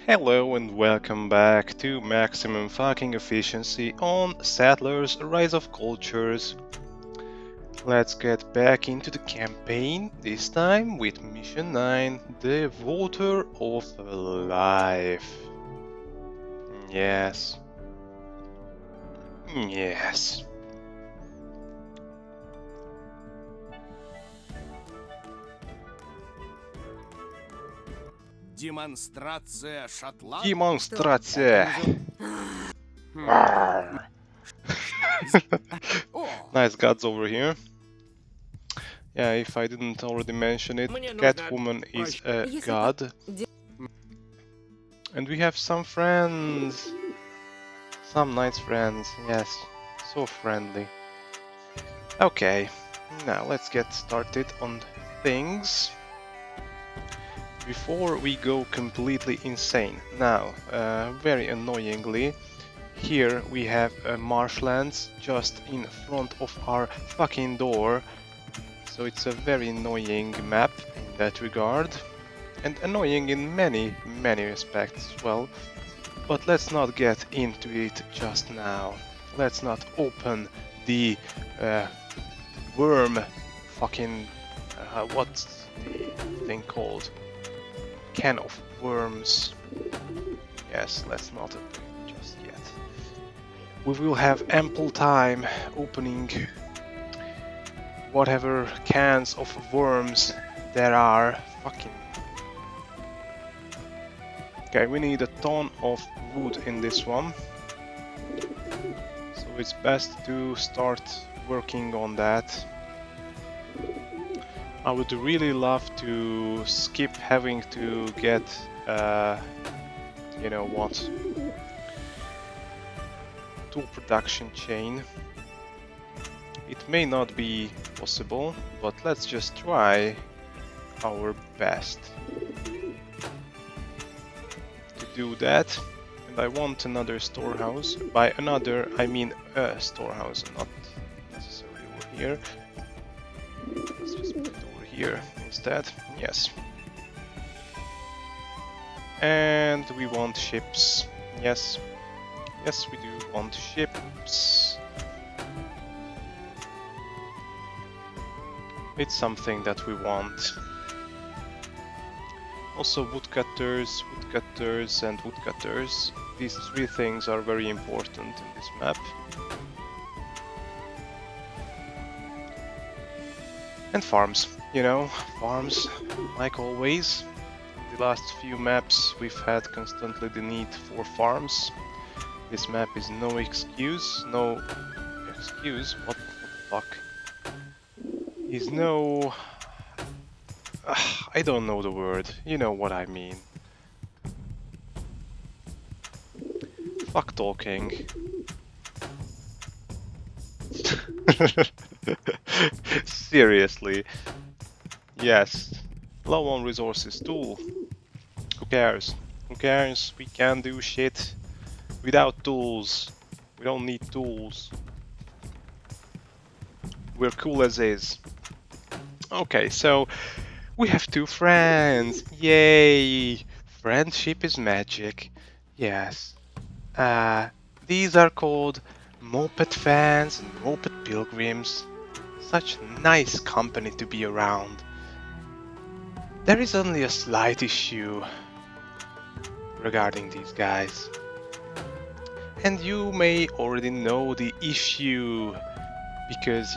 Hello and welcome back to Maximum Fucking Efficiency on Settlers Rise of Cultures. Let's get back into the campaign, this time with Mission 9, the Water of Life. Yes. Yes. Демонстрация шотландцев. Demonstracja! Nice gods over here. Yeah, if I didn't already mention it, Catwoman is a god. And we have some friends. Some nice friends, yes. So friendly. Okay, now let's get started on things. Before we go completely insane. Now, very annoyingly, here we have marshlands just in front of our fucking door. So it's a very annoying map in that regard. And annoying in many respects as well. But let's not get into it just now. Let's not open the worm fucking... what's the thing called? Can of worms. Yes, let's not do it just yet. We will have ample time opening whatever cans of worms there are. Fucking... Okay, we need a ton of wood in this one. So it's best to start working on that. I would really love to skip having to get, you know what, tool production chain. It may not be possible, but let's just try our best to do that. And I want another storehouse. By another, I mean a storehouse, not necessarily over here. Let's just put it over here instead. Yes. And we want ships. Yes. Yes, we do want ships. It's something that we want. Also woodcutters, and woodcutters. These three things are very important in this map. And farms, you know, farms, like always. In the last few maps we've had constantly the need for farms. This map is no excuse, what the fuck? Is no... I don't know the word, you know what I mean. Fuck talking. Seriously. Yes. Low on resources too. Who cares? Who cares? We can do shit without tools. We don't need tools. We're cool as is. Okay, so we have two friends. Yay! Friendship is magic. Yes. These are called moped fans and moped pilgrims. Such nice company to be around. There is only a slight issue regarding these guys. And you may already know the issue because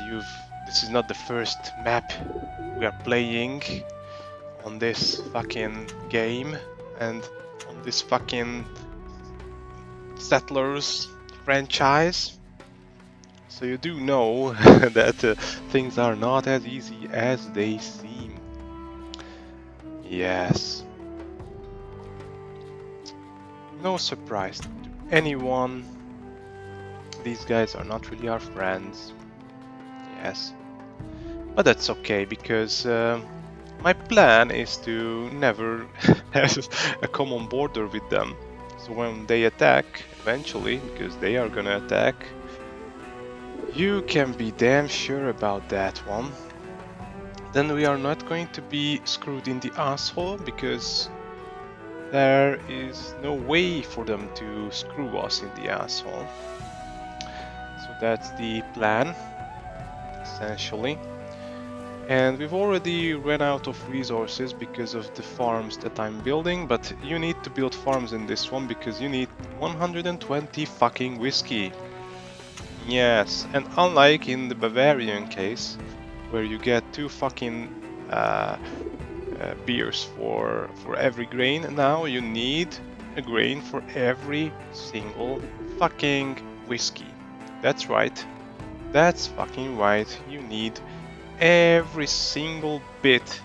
this is not the first map we are playing on this fucking game and on this fucking Settlers franchise. So you do know that things are not as easy as they seem. Yes. No surprise to anyone. These guys are not really our friends. Yes. But that's okay, because my plan is to never have a common border with them. So when they attack, eventually, because they are gonna attack, you can be damn sure about that one. Then we are not going to be screwed in the asshole, because there is no way for them to screw us in the asshole. So that's the plan, essentially. And we've already run out of resources because of the farms that I'm building, but you need to build farms in this one because you need 120 fucking whiskey. Yes, and unlike in the Bavarian case, where you get two fucking beers for every grain, now you need a grain for every single fucking whiskey. That's right. That's fucking right. You need every single bit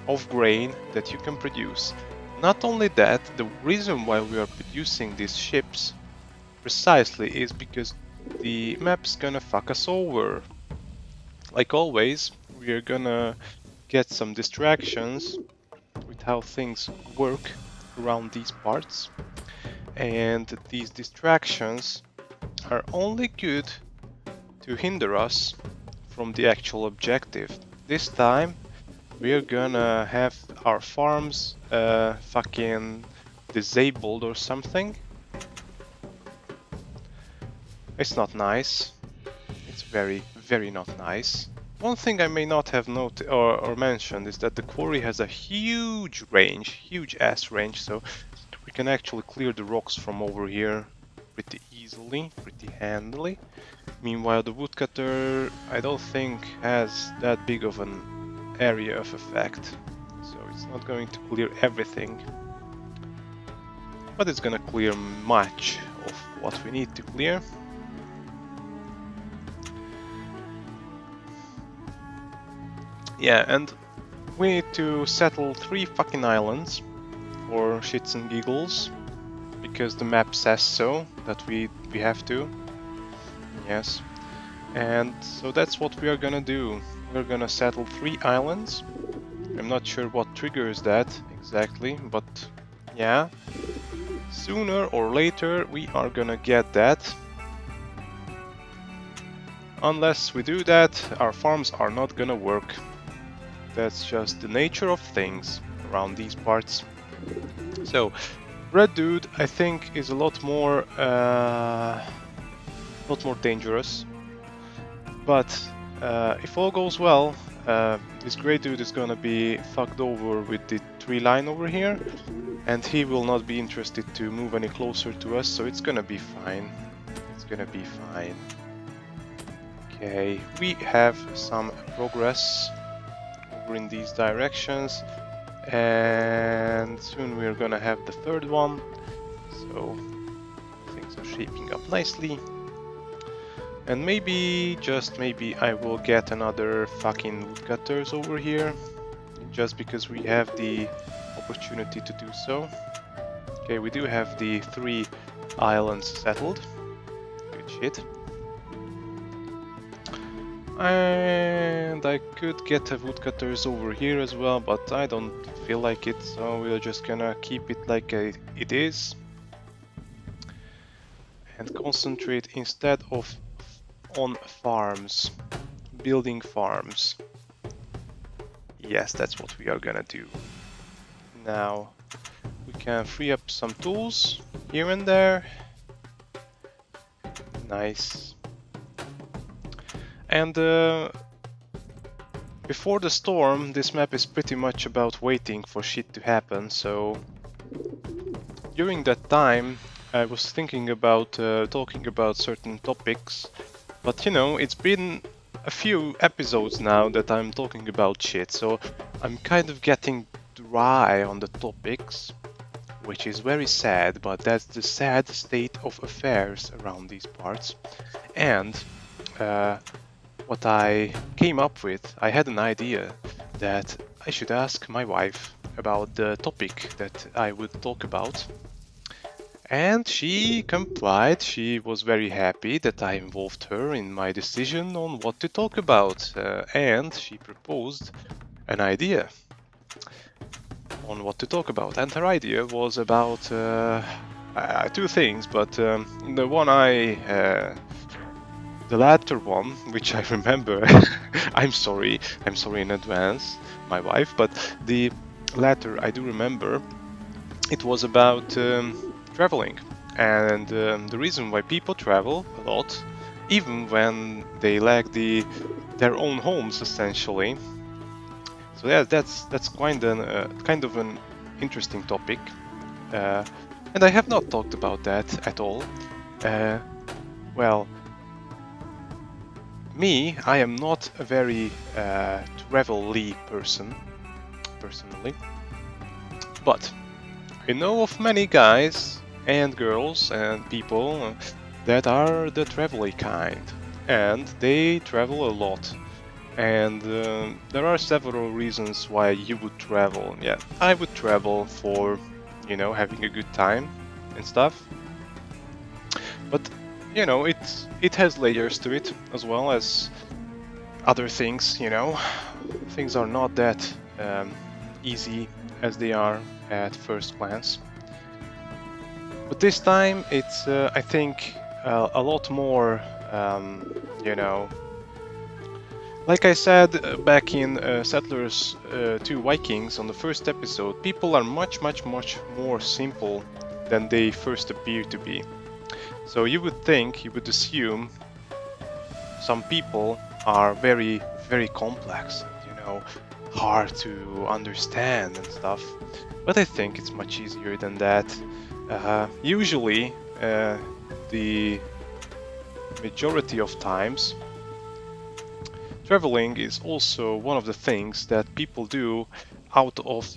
of grain that you can produce. Not only that, the reason why we are producing these ships precisely is because the map's gonna fuck us over. Like always, we're gonna get some distractions with how things work around these parts, and these distractions are only good to hinder us from the actual objective. This time we're gonna have our farms fucking disabled or something. It's not nice. It's very, very not nice. One thing I may not have noted or mentioned is that the quarry has a huge range, huge ass range, so we can actually clear the rocks from over here pretty easily, pretty handily. Meanwhile, the woodcutter I don't think has that big of an area of effect, so it's not going to clear everything, but it's gonna clear much of what we need to clear. Yeah, and we need to settle 3 fucking islands for shits and giggles, because the map says so, that we have to. Yes. And so that's what we are gonna do. We're gonna settle 3 islands. I'm not sure what triggers that exactly, but yeah. Sooner or later we are gonna get that. Unless we do that, our farms are not gonna work. That's just the nature of things around these parts. So, Red Dude, I think, is a lot more dangerous. But if all goes well, this Grey Dude is gonna be fucked over with the tree line over here, and he will not be interested to move any closer to us, so it's gonna be fine. It's gonna be fine. Okay, we have some progress over in these directions, and soon we're gonna have the 3rd one, so things are shaping up nicely. And maybe, just maybe, I will get another fucking woodcutters over here, just because we have the opportunity to do so. Okay, we do have the 3 islands settled. Good shit. And I could get a woodcutters over here as well, but I don't feel like it, so we're just gonna keep it like it is. And concentrate instead of on farms, building farms. Yes, that's what we are gonna do. Now, we can free up some tools here and there. Nice. And before the storm, this map is pretty much about waiting for shit to happen, so during that time I was thinking about talking about certain topics, but you know, it's been a few episodes now that I'm talking about shit, so I'm kind of getting dry on the topics, which is very sad, but that's the sad state of affairs around these parts. And what I came up with, I had an idea that I should ask my wife about the topic that I would talk about. And she complied. She was very happy that I involved her in my decision on what to talk about. And she proposed an idea on what to talk about. And her idea was about 2 things, but the one the latter one, which I remember, I'm sorry in advance, my wife, but the latter I do remember, it was about traveling, and the reason why people travel a lot, even when they lack their own homes, essentially. So yeah, that's kind of an interesting topic, uh, and I have not talked about that at all. Uh, well, me, I am not a very travel-y person, personally, but I know of many guys and girls and people that are the travel-y kind, and they travel a lot. And there are several reasons why you would travel. Yeah, I would travel for, having a good time and stuff. But it has layers to it as well as other things. Things are not that easy as they are at first glance. But this time, it's I think a lot more, you know, like I said back in Settlers 2 Vikings on the first episode, people are much, much, much more simple than they first appear to be. So you would assume some people are very, very complex, hard to understand and stuff. But I think it's much easier than that. Usually, the majority of times, traveling is also one of the things that people do out of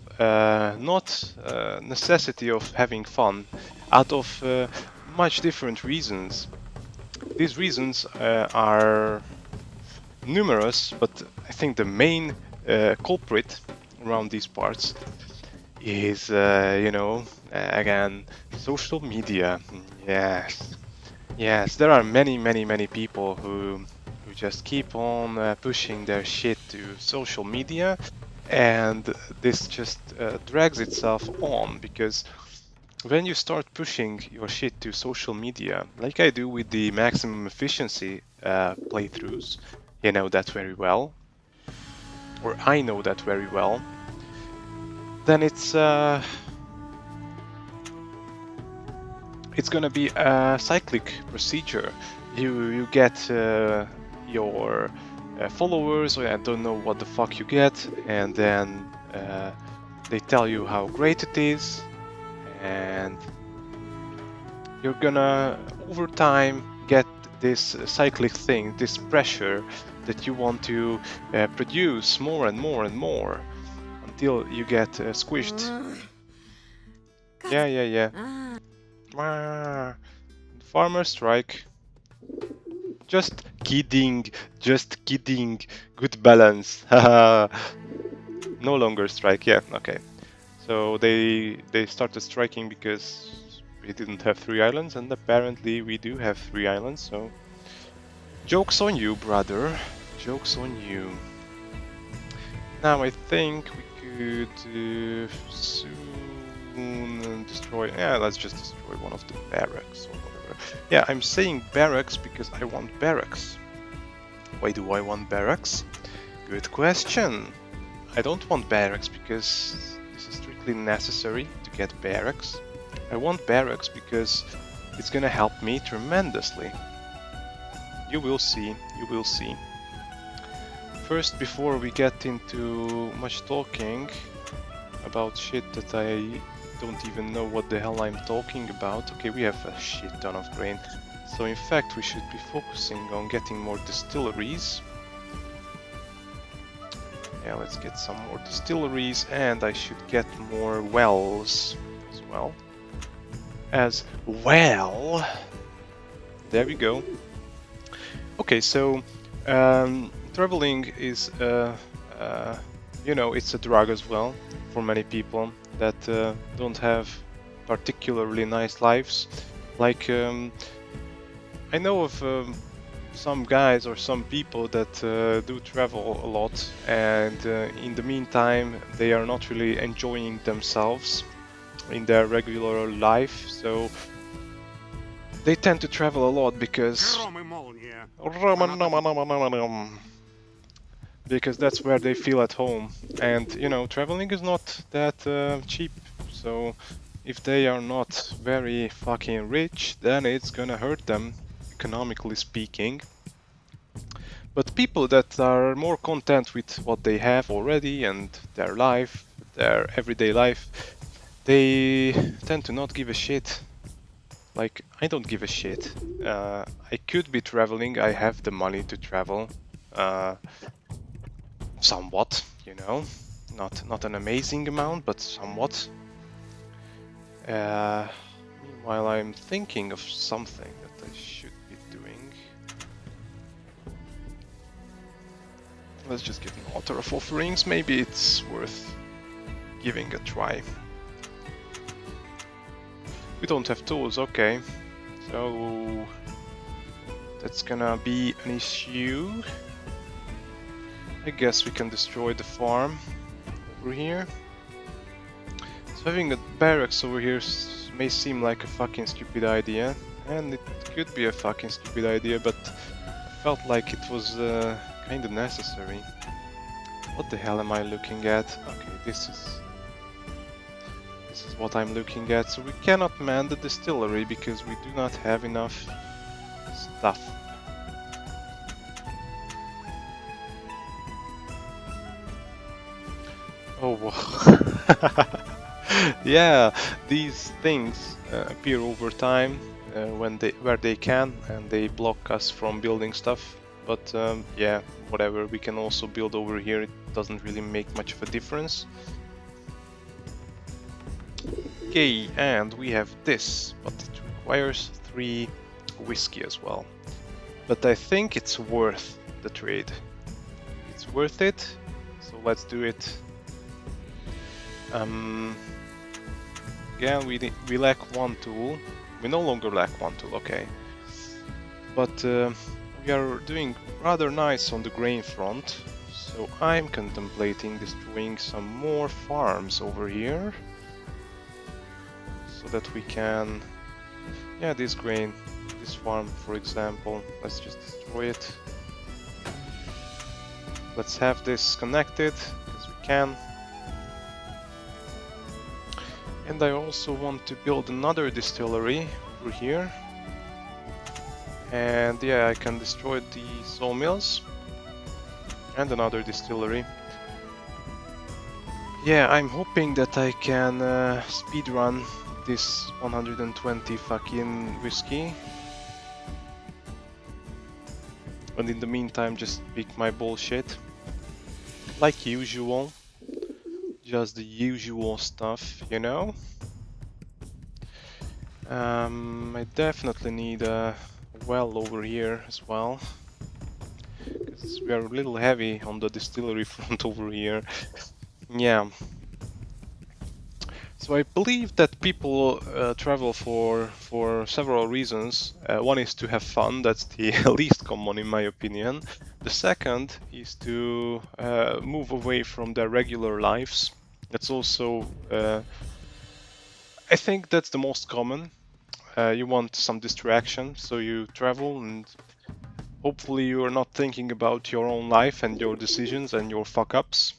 not necessity of having fun, out of much different reasons. These reasons are numerous, but I think the main culprit around these parts is, again, social media. Yes, yes, there are many, many, many people who just keep on pushing their shit to social media, and this just drags itself on because when you start pushing your shit to social media, like I do with the maximum efficiency playthroughs, you know that very well, or I know that very well, then it's gonna be a cyclic procedure. You get your followers, or I don't know what the fuck you get, and then they tell you how great it is, and you're gonna over time get this cyclic thing, this pressure that you want to produce more and more and more until you get squished. Yeah, yeah, yeah. Ah, farmer strike. Just kidding, just kidding. Good balance. Haha. No longer strike. Yeah, okay. So they started striking because we didn't have 3 islands, and apparently we do have 3 islands. So joke's on you, brother. Joke's on you. Now I think we could soon destroy. Yeah, let's just destroy one of the barracks or whatever. Yeah, I'm saying barracks because I want barracks. Why do I want barracks? Good question. I don't want barracks because this is strictly necessary to get barracks. I want barracks because it's gonna help me tremendously. You will see, you will see. First, before we get into much talking about shit that I don't even know what the hell I'm talking about. Okay, we have a shit ton of grain. So in fact, we should be focusing on getting more distilleries. Yeah, let's get some more distilleries, and I should get more wells as well. There we go. Okay, so traveling is, it's a drug as well for many people that don't have particularly nice lives. Like, I know of some guys or some people that do travel a lot, and in the meantime they are not really enjoying themselves in their regular life, so they tend to travel a lot because that's where they feel at home. And traveling is not that cheap, so If they are not very fucking rich, then it's gonna hurt them, economically speaking. But people that are more content with what they have already and their life, their everyday life, they tend to not give a shit. Like, I don't give a shit. I could be traveling, I have the money to travel. Somewhat, you know. Not an amazing amount, but somewhat. Meanwhile, I'm thinking of something that I should be doing. Let's just get an altar of offerings. Maybe it's worth giving a try. We don't have tools, okay. So that's gonna be an issue. I guess we can destroy the farm over here. So having a barracks over here may seem like a fucking stupid idea, and it could be a fucking stupid idea, but I felt like it was kinda necessary. What the hell am I looking at? Okay, this is what I'm looking at. So we cannot man the distillery because we do not have enough stuff. Oh, yeah, these things appear over time where they can, and they block us from building stuff. But yeah, whatever, we can also build over here. It doesn't really make much of a difference. Okay, and we have this, but it requires 3 whiskey as well. But I think it's worth the trade. It's worth it, so let's do it. Again, we lack 1 tool. We no longer lack 1 tool, okay. But we are doing rather nice on the grain front, so I'm contemplating destroying some more farms over here. So that we can, yeah, this farm for example, let's just destroy it. Let's have this connected, as we can. And I also want to build another distillery over here. And yeah, I can destroy the sawmills and another distillery. Yeah, I'm hoping that I can speedrun this 120 fucking whiskey, and in the meantime just pick my bullshit like usual, just the usual stuff, you know. I definitely need a well over here as well, because we are a little heavy on the distillery front over here. Yeah. So I believe that people travel for several reasons. One is to have fun, that's the least common in my opinion. The second is to move away from their regular lives. That's also, I think that's the most common. You want some distraction, so you travel, and hopefully you are not thinking about your own life and your decisions and your fuck-ups.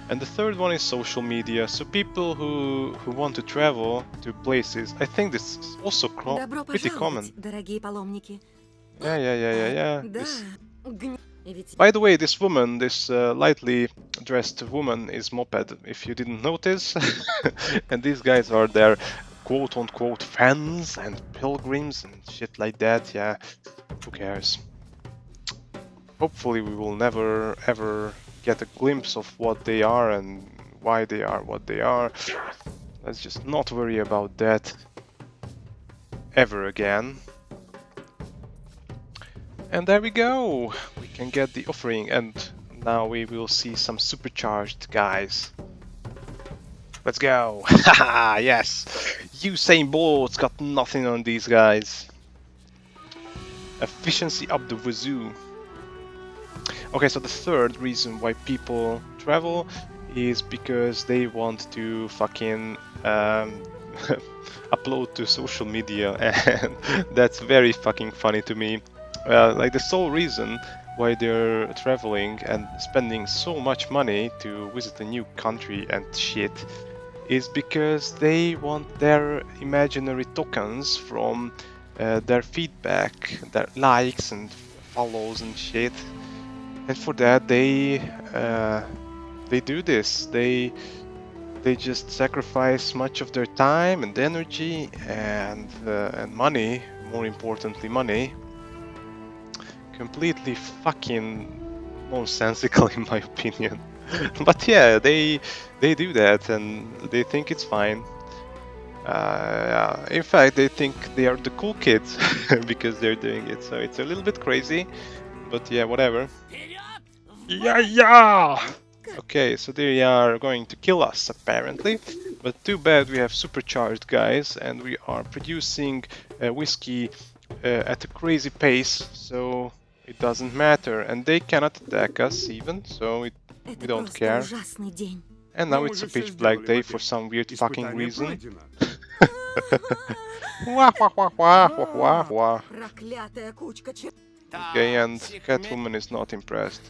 And the third one is social media. So people who want to travel to places, I think this is also pretty common. Дорогие паломники. Yeah. Да. By the way, this woman, this lightly dressed woman, is Moped, if you didn't notice. And these guys are their quote-unquote fans and pilgrims and shit like that. Yeah, who cares? Hopefully we will never ever get a glimpse of what they are and why they are what they are. Let's just not worry about that ever again. And there we go! We can get the offering, and now we will see some supercharged guys. Let's go! Haha, yes! Usain Bolt's got nothing on these guys. Efficiency up the wazoo. Okay, so the third reason why people travel is because they want to fucking upload to social media, and that's very fucking funny to me. Like the sole reason why they're traveling and spending so much money to visit a new country and shit is because they want their imaginary tokens from their feedback, their likes and follows and shit. And for that, they do this. They just sacrifice much of their time and energy and money. More importantly, money. Completely fucking nonsensical in my opinion. But yeah, they do that and they think it's fine. In fact, they think they are the cool kids because they're doing it. So it's a little bit crazy, but yeah, whatever. Yeah, yeah. Okay, so they are going to kill us apparently, but too bad we have supercharged guys and we are producing whiskey at a crazy pace, so it doesn't matter, and they cannot attack us even, so we don't care. And now Но мы it's же a все pitch black сделали, day for во-первых. some weird fucking Испытание reason. пройдено. Wah, wah, wah, wah, wah, wah, wah. Проклятая кучка Okay, and всех Catwoman is not impressed.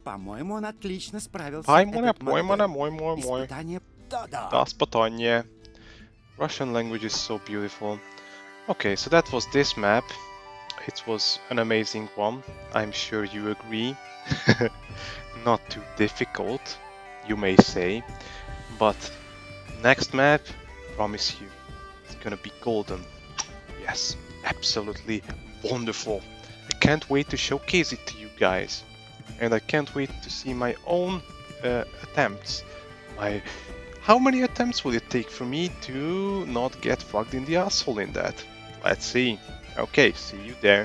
По-моему, он отлично справился. Поймана, этот поймана, мой мой. испытание. Да-да. Das Потонье. Russian language is so beautiful. Okay, so that was this map. It was an amazing one. I'm sure you agree. Not too difficult, you may say. But next map, promise you, it's gonna be golden. Yes, absolutely wonderful. I can't wait to showcase it to you guys. And I can't wait to see my own attempts. How many attempts will it take for me to not get fucked in the asshole in that? Let's see. Okay, see you there.